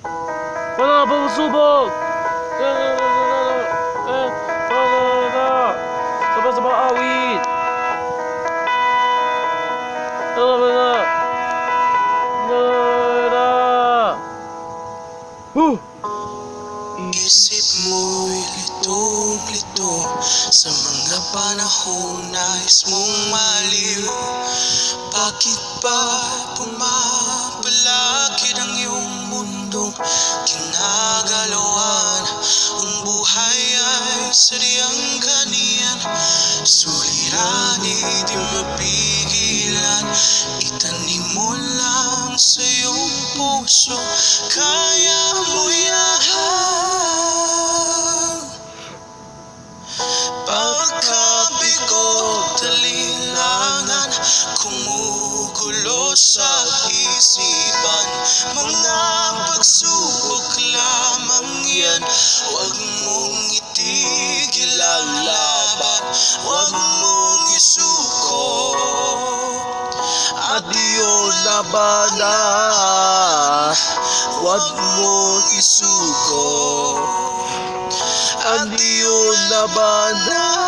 Wala bang subok! Sabang-sabang awit! Isip mo'y litong-lito sa mga panahong nais mong maliw. Bakit ba pumapalakid ang iyong mundong kinagalawan? Ang buhay ay sadyang ganyan, suliranin di mapigilan. Itanim mo lang sa iyong puso, kaya mo yan. Pagkabigot, talinlangan, kumukulo sa isipan. Mga pagsubok lamang yan, huwag mong itigil ang laban, huwag mong isuko at iyong labanan. Huwag mong isuko at iyong labanan.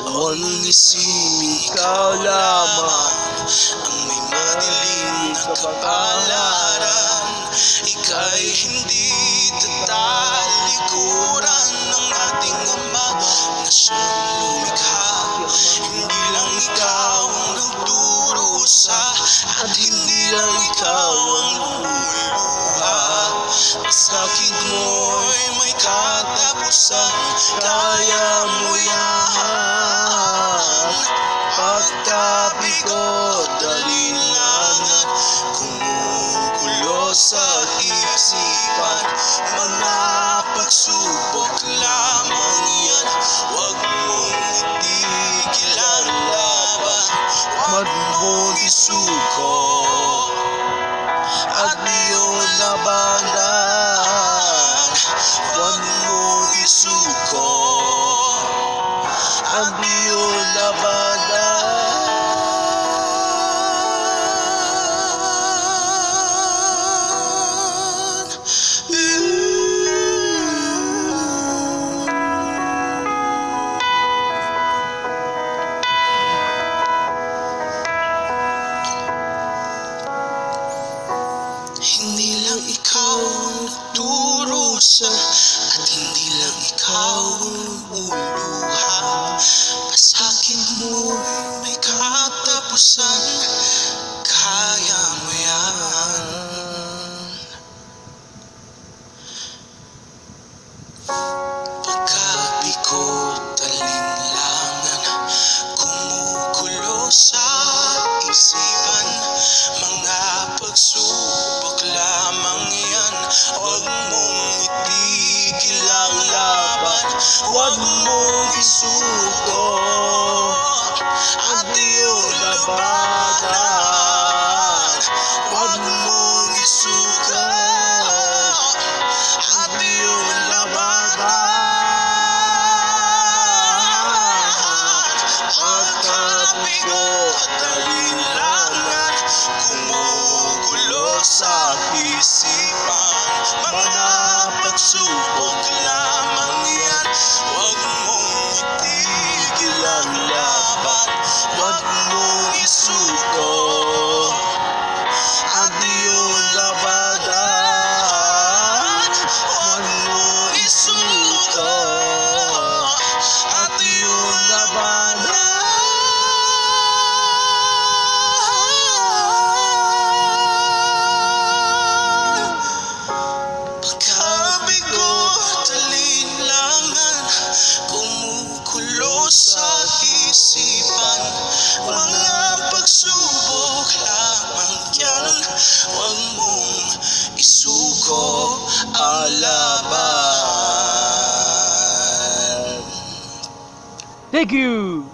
Huwag mong isipin ikaw lamang ang may madilim na kapalaran. Ika'y hindi tatalikuran ng ating Ama na siyang lumikha. Hindi lang ikaw ang nagdurusa at hindi lang ikaw ang lumuluha. Sakit mo'y may katapusan, kaya mo yan. Pagkabigot, dalinlangan, kumukulo sa isipan. Mga pagsubok lamang yan, huwag mong itigil ang laban, huwag mong isuko at iyong labanan. Huwag mong isuko at iyong labanan. Hindi lang ikaw ang nagdurusa at hindi lang ikaw ang lumuluha. Pasakit mo'y may katapusan, kaya mo yan. Pagkabigot, talinlangan, kumukulo sa isipan. Mga pagsubok lamang yan, huwag mong itigil ang laban, huwag mong isuko at iyong labanan. Huwag mong isuko at iyong labanan. Pagkabigot, talinlangan, kumukulo sa isipan. Mga pagsubok lamang yan, huwag mong itigil ang laban, huwag mong isuko at iyong labanan. Huwag mong isuko at iyong labanan. Pagkabigot, talinlangan, kumukulo sa isipan. Mga pagsubok lamang yan, huwag mong isuko ang laban. Thank you!